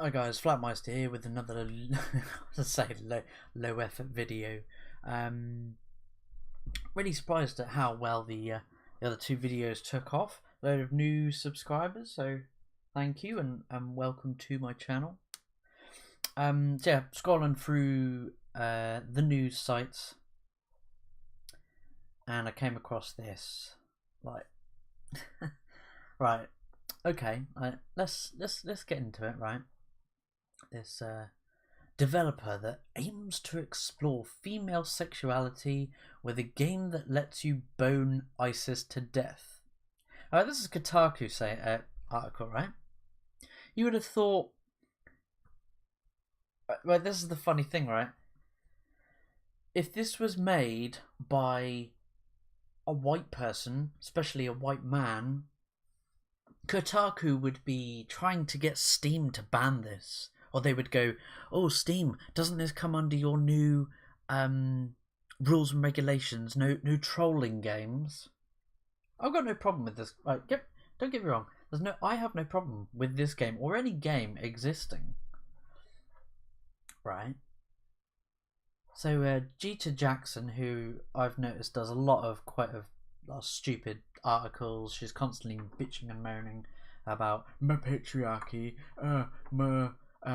Hi guys, Flatmeister here with another low effort video. Um, really surprised at how well the other two videos took off. A load of new subscribers, so thank you and welcome to my channel. Yeah, scrolling through the news sites, and I came across this. Like, right, okay, let's get into it. Right, this developer that aims to explore female sexuality with a game that lets you bone ISIS to death. This is Kotaku article, right? You would have thought. Well, this is the funny thing, right? If this was made by a white person, especially a white man, Kotaku would be trying to get Steam to ban this. Or they would go, "Oh, Steam, doesn't this come under your new rules and regulations? No trolling games." I've got no problem with this. Right, don't get me wrong. I have no problem with this game or any game existing. Right. So Gita Jackson, who I've noticed does a lot of stupid articles. She's constantly bitching and moaning about my patriarchy, my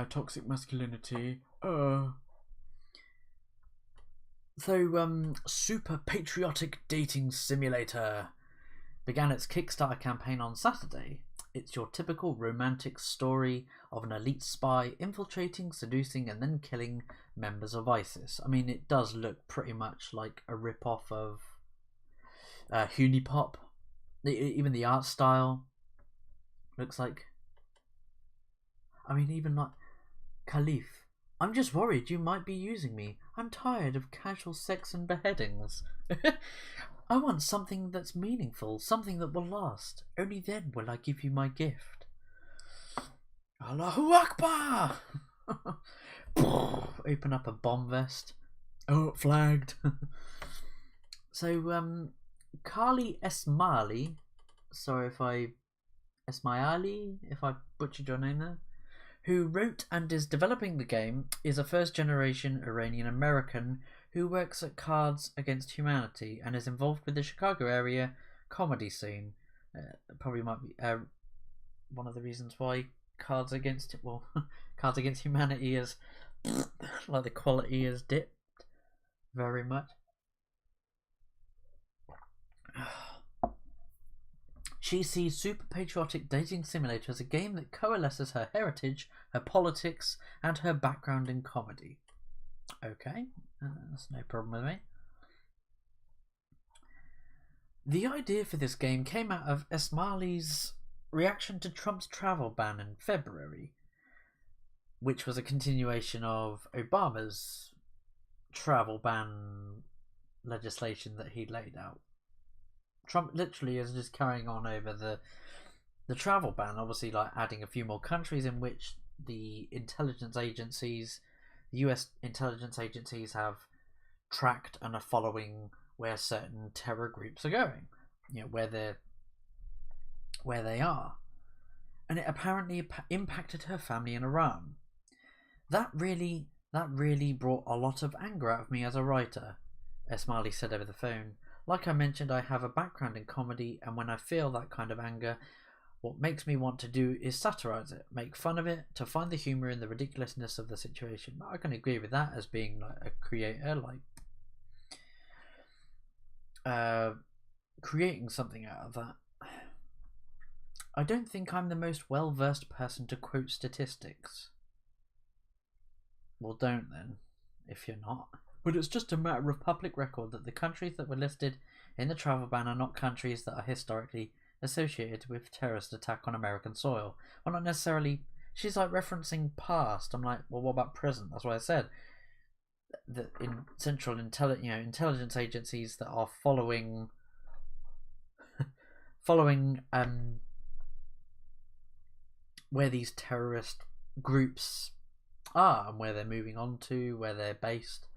toxic masculinity. So, Super Patriotic Dating Simulator began its Kickstarter campaign on Saturday. It's your typical romantic story of an elite spy infiltrating, seducing, and then killing members of ISIS. I mean, it does look pretty much like a rip-off of Hunipop. Even the art style looks like... I mean, even like Khalif. "I'm just worried you might be using me. I'm tired of casual sex and beheadings. I want something that's meaningful, something that will last. Only then will I give you my gift." Allahu Akbar! Open up a bomb vest. Oh, flagged. So, Carly Esmaili, sorry if I butchered your name there, who wrote and is developing the game, is a first-generation Iranian American who works at Cards Against Humanity and is involved with the Chicago area comedy scene. Probably might be one of the reasons why Cards Against Humanity is like the quality has dipped very much. She sees Super Patriotic Dating Simulator as a game that coalesces her heritage, her politics, and her background in comedy. Okay, that's no problem with me. The idea for this game came out of Esmaili's reaction to Trump's travel ban in February, which was a continuation of Obama's travel ban legislation that he laid out. Trump literally is just carrying on over the travel ban, obviously, like adding a few more countries in which the US intelligence agencies have tracked and are following where certain terror groups are going, where they are, and it apparently impacted her family in Iran. That really brought a lot of anger out of me as a writer, Esmaili said over the phone. "Like I mentioned, I have a background in comedy, and when I feel that kind of anger, what makes me want to do is satirize it, make fun of it, to find the humor in the ridiculousness of the situation." I can agree with that as being like a creator, like creating something out of that. "I don't think I'm the most well-versed person to quote statistics." Well, don't then, if you're not. "But it's just a matter of public record that the countries that were listed in the travel ban are not countries that are historically associated with terrorist attack on American soil." Well, not necessarily. She's like referencing past. I'm like, well, what about present? That's what I said. That in central intelligence agencies that are following where these terrorist groups are and where they're moving on to, where they're based.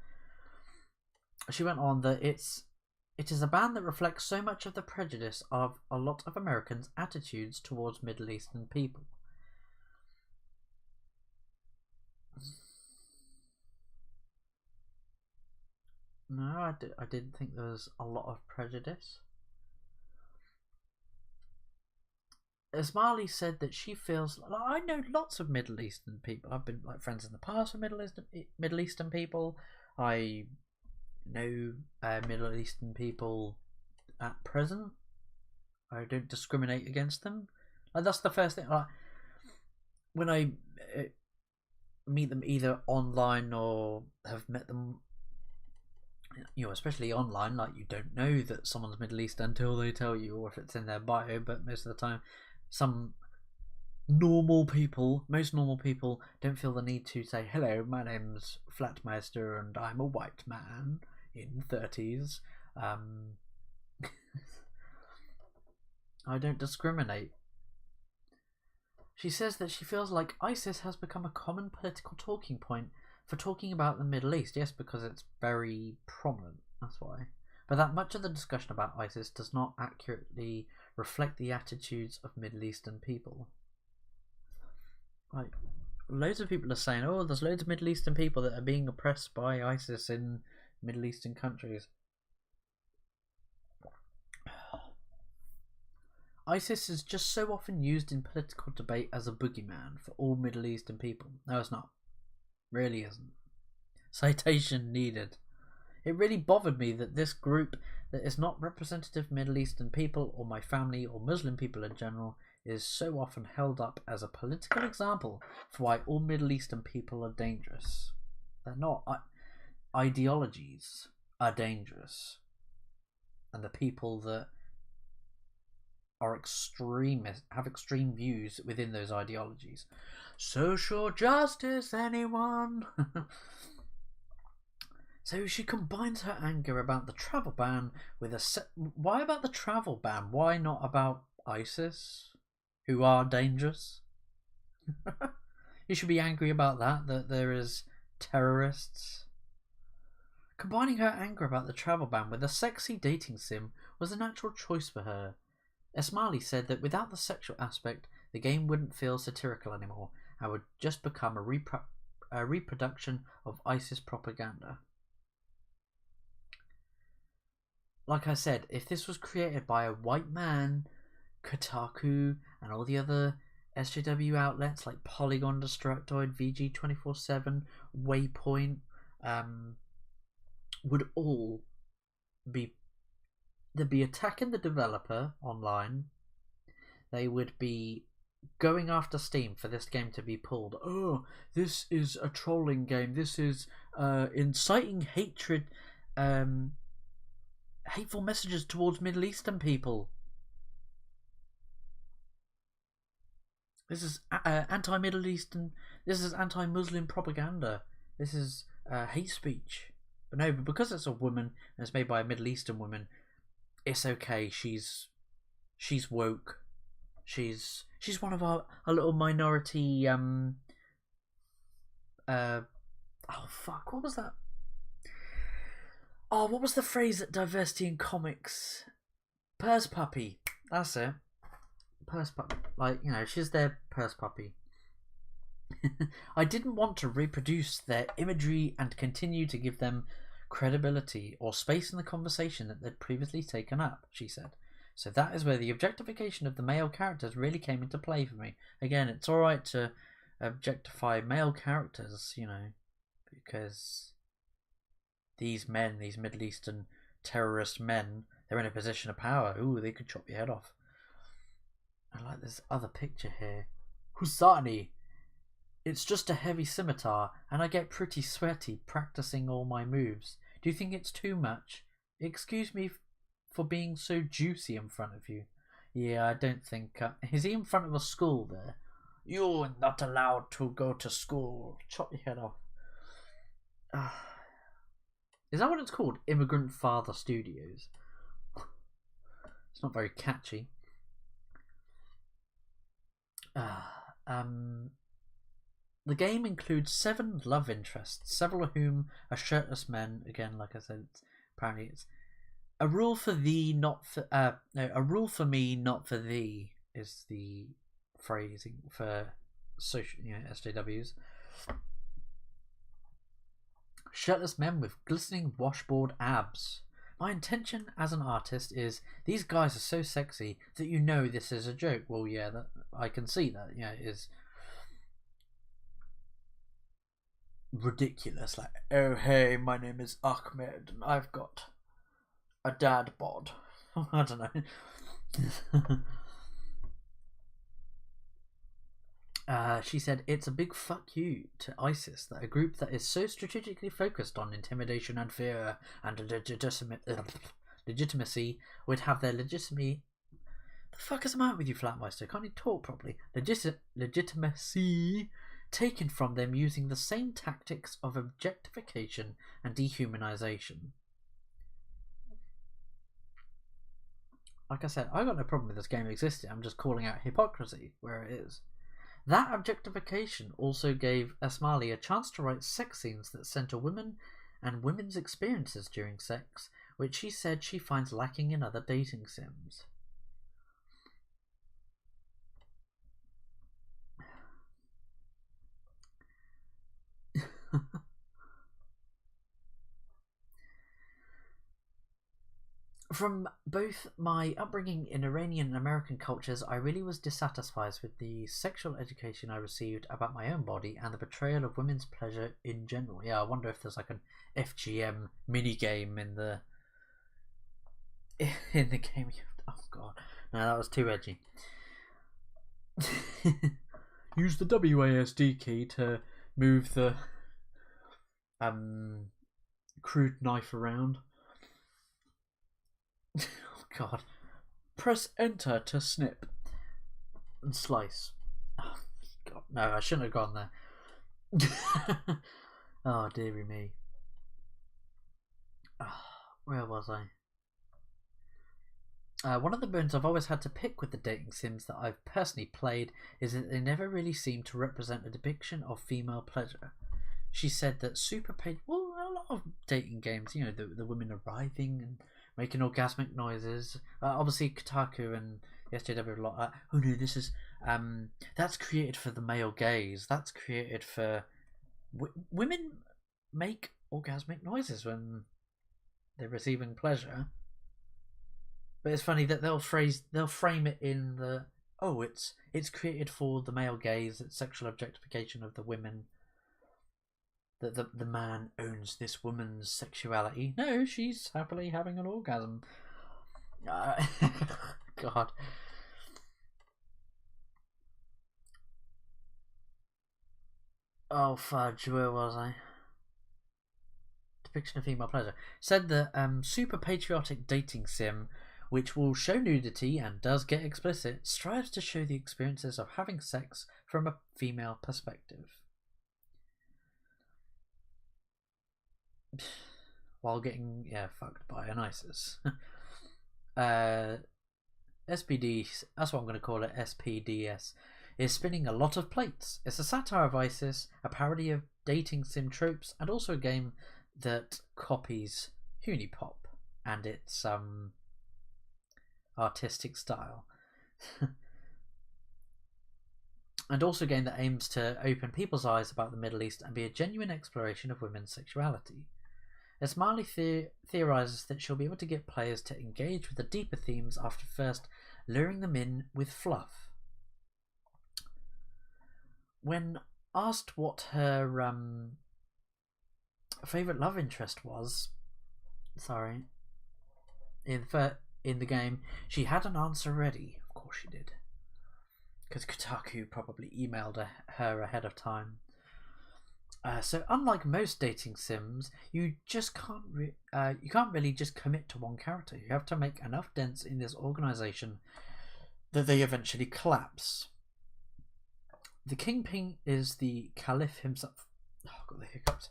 She went on that it is a ban that reflects so much of the prejudice of a lot of Americans' attitudes towards Middle Eastern people. No, I didn't think there was a lot of prejudice. Ismaili said that she feels like, I know lots of Middle Eastern people. I've been like friends in the past with Middle Eastern people. I know Middle Eastern people at present. I don't discriminate against them. Like that's the first thing. Like when I meet them either online or have met them, you know, especially online, like you don't know that someone's Middle Eastern until they tell you, or if it's in their bio. But most of the time, some most normal people don't feel the need to say, hello, my name's Flatmeister and I'm a white man in 30s. I don't discriminate. She says that she feels like ISIS has become a common political talking point for talking about the Middle East. Yes, because it's very prominent, that's why. But that much of the discussion about ISIS does not accurately reflect the attitudes of Middle Eastern people. Like, loads of people are saying, oh, there's loads of Middle Eastern people that are being oppressed by ISIS in Middle Eastern countries. ISIS is just so often used in political debate as a boogeyman for all Middle Eastern people. No, it's not. Really isn't. Citation needed. It really bothered me that this group that is not representative Middle Eastern people or my family or Muslim people in general is so often held up as a political example for why all Middle Eastern people are dangerous. They're not. Ideologies are dangerous. And the people that are extremist, have extreme views within those ideologies. Social justice, anyone? So she combines her anger about the travel ban with why about the travel ban? Why not about ISIS, who are dangerous? You should be angry about that there is terrorists. Combining her anger about the travel ban with a sexy dating sim was a natural choice for her. Ismaili said that without the sexual aspect, the game wouldn't feel satirical anymore and would just become a reproduction of ISIS propaganda. Like I said, if this was created by a white man, Kotaku, and all the other SJW outlets like Polygon Destructoid, VG247, Waypoint, would all be... They'd be attacking the developer online. They would be going after Steam for this game to be pulled. Oh, this is a trolling game. This is inciting hatred, hateful messages towards Middle Eastern people. This is anti-Middle Eastern. This is anti-Muslim propaganda. This is hate speech. But no, because it's a woman and it's made by a Middle Eastern woman, it's okay. She's woke. She's one of our a little minority. Oh fuck! What was that? Oh, what was the phrase at diversity in comics? Purse puppy. That's it. Purse puppy. Like, you know, she's their purse puppy. I didn't want to reproduce their imagery and continue to give them credibility or space in the conversation that they'd previously taken up, she said. So that is where the objectification of the male characters really came into play for me. Again, it's alright to objectify male characters, you know, because these men, these Middle Eastern terrorist men, they're in a position of power. Ooh, they could chop your head off. I like this other picture here. Husani. It's just a heavy scimitar, and I get pretty sweaty practicing all my moves. Do you think it's too much? Excuse me for being so juicy in front of you. Yeah, I don't think... is he in front of a school there? You're not allowed to go to school. Chop your head off. Is that what it's called? Immigrant Father Studios. It's not very catchy. The game includes 7 love interests, several of whom are shirtless men. Again, like I said, apparently it's a rule for thee, not for a rule for me, not for thee is the phrasing for social, SJWs. shirtless men with glistening washboard abs. My intention as an artist is these guys are so sexy that you know this is a joke. Well, yeah, that I can see that. Yeah, it is ridiculous. Like, oh hey, my name is Ahmed and I've got a dad bod. I don't know. She said, it's a big fuck you to ISIS, that a group that is so strategically focused on intimidation and fear and legitimacy would have their legitimacy. The fuck is the matter with you, Flatmeister? Can't you talk properly? Legitimacy taken from them using the same tactics of objectification and dehumanization. Like I said, I got no problem with this game existing. I'm just calling out hypocrisy where it is. That objectification also gave Asmali a chance to write sex scenes that centre women and women's experiences during sex, which she said she finds lacking in other dating sims. From both my upbringing in Iranian American cultures, I really was dissatisfied with the sexual education I received about my own body and the portrayal of women's pleasure in general. Yeah, I wonder if there's like an FGM minigame in the game. Oh god, no, that was too edgy. Use the WASD key to move the crude knife around. Oh god. Press enter to snip and slice. Oh god, no, I shouldn't have gone there. Oh dearie me. Oh, where was I? One of the bones I've always had to pick with the dating sims that I've personally played is that they never really seem to represent a depiction of female pleasure. She said that well, a lot of dating games, you know, the women arriving and making orgasmic noises. Obviously, Kotaku and the SJW a lot like, oh no, this is that's created for the male gaze. That's created for women make orgasmic noises when they're receiving pleasure. But it's funny that they'll frame it in the it's created for the male gaze. It's sexual objectification of the women. That the man owns this woman's sexuality. No, she's happily having an orgasm. God. Oh fudge, where was I? Depiction of female pleasure. Said that super patriotic dating sim, which will show nudity and does get explicit, strives to show the experiences of having sex from a female perspective, while getting fucked by an ISIS. SPD, that's what I'm going to call it, SPDS, is spinning a lot of plates. It's a satire of ISIS, a parody of dating sim tropes, and also a game that copies Hunipop and its artistic style. And also a game that aims to open people's eyes about the Middle East and be a genuine exploration of women's sexuality. Esmali theorizes that she'll be able to get players to engage with the deeper themes after first luring them in with fluff. When asked what her favourite love interest was, in the game, she had an answer ready. Of course she did, because Kotaku probably emailed her ahead of time. So unlike most dating sims, you just can't really just commit to one character. You have to make enough dents in this organization that they eventually collapse. The kingpin is the caliph himself. Oh, I've got the hiccups.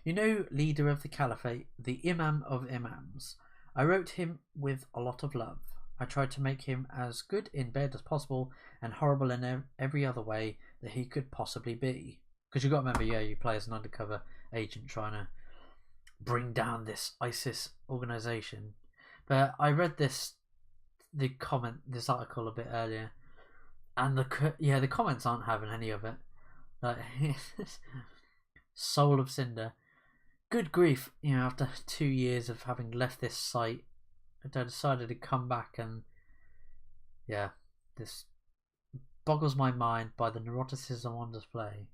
You know, leader of the caliphate, the imam of imams. I wrote him with a lot of love. I tried to make him as good in bed as possible and horrible in every other way that he could possibly be. Because you've got to remember, you play as an undercover agent trying to bring down this ISIS organization. But I read this article a bit earlier, and the comments aren't having any of it. Like, Soul of Cinder. good grief, you know, after 2 years of having left this site, I decided to come back, and yeah, this boggles my mind by the neuroticism on display.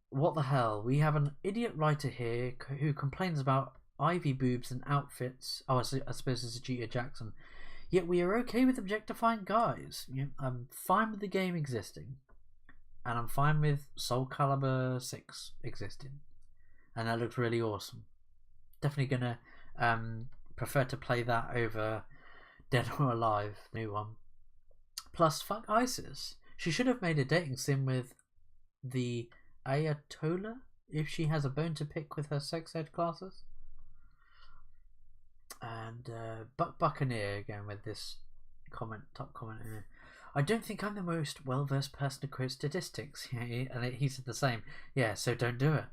What the hell? We have an idiot writer here who complains about Ivy boobs and outfits. Oh, I suppose it's Ajita Jackson. Yet we are okay with objectifying guys. You know, I'm fine with the game existing. And I'm fine with Soul Calibur 6 existing. And that looked really awesome. Definitely gonna prefer to play that over Dead or Alive, the new one. Plus, fuck ISIS. She should have made a dating sim with the Ayatollah if she has a bone to pick with her sex ed classes. And Buccaneer again with this top comment here. I don't think I'm the most well-versed person to quote statistics. And he said the same. Yeah, so don't do it.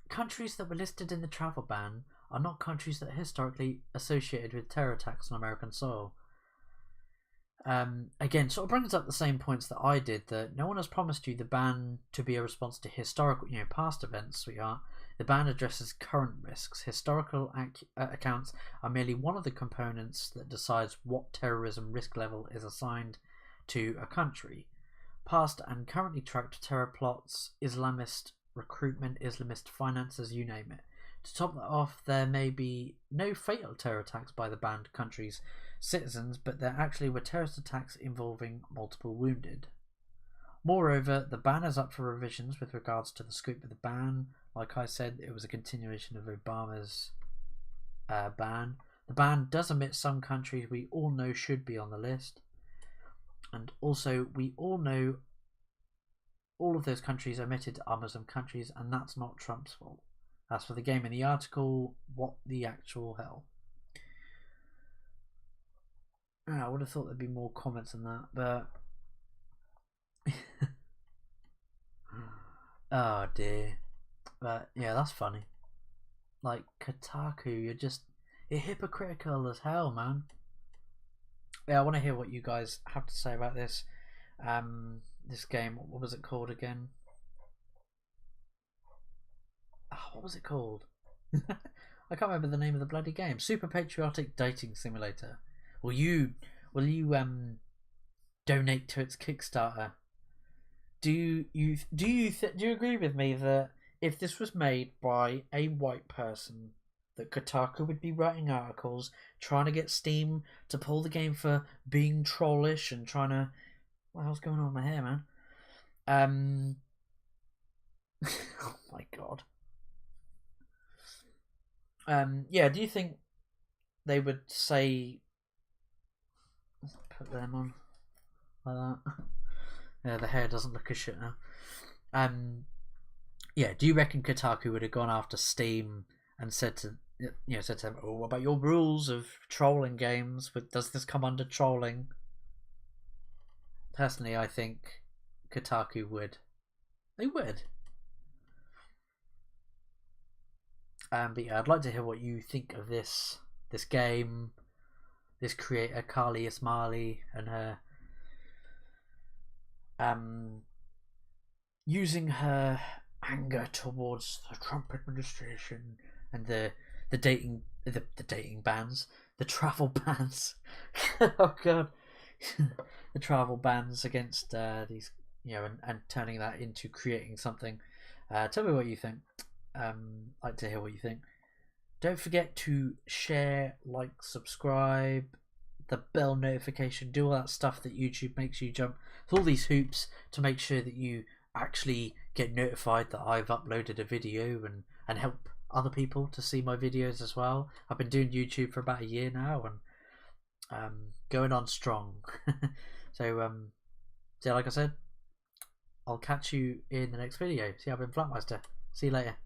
Countries that were listed in the travel ban are not countries that are historically associated with terror attacks on American soil. Again, sort of brings up the same points that I did, that no one has promised you the ban to be a response to historical, past events, sweetheart. The ban addresses current risks. Historical accounts are merely one of the components that decides what terrorism risk level is assigned to a country. Past and currently tracked terror plots, Islamist recruitment, Islamist finances, you name it. To top that off, there may be no fatal terror attacks by the banned country's citizens, but there actually were terrorist attacks involving multiple wounded. Moreover, the ban is up for revisions with regards to the scope of the ban. Like I said, it was a continuation of Obama's ban. The ban does omit some countries we all know should be on the list. And also, we all know all of those countries omitted are Muslim countries, and that's not Trump's fault. As for the game in the article, what the actual hell? I would have thought there'd be more comments on that, but oh dear. But yeah, that's funny. Like Kotaku, you're hypocritical as hell, man. Yeah, I want to hear what you guys have to say about this. This game. What was it called again? What was it called? I can't remember the name of the bloody game. Super Patriotic Dating Simulator. Will you donate to its Kickstarter? Do you agree with me that if this was made by a white person, that Kotaku would be writing articles trying to get Steam to pull the game for being trollish and trying to... What the hell's going on with my hair, man? Oh my god. Yeah, do you think they would say... Put them on like that? Yeah, the hair doesn't look as shit now. Yeah, do you reckon Kotaku would have gone after Steam and said to them, "Oh, what about your rules of trolling games? But does this come under trolling?" Personally, I think Kotaku would. They would. But yeah, I'd like to hear what you think of this game, this creator Carly Ismaili, and her using her anger towards the Trump administration and the dating bans, the travel bans. Oh god. The travel bans against these, and turning that into creating something. Tell me what you think. I'd like to hear what you think. Don't forget to share, like, subscribe, the bell notification, do all that stuff that YouTube makes you jump through all these hoops to make sure that you actually get notified that I've uploaded a video, and help other people to see my videos as well. I've been doing YouTube for about a year now, and going on strong. So like I said, I'll catch you in the next video. See, I've been Flatmeister. See you later.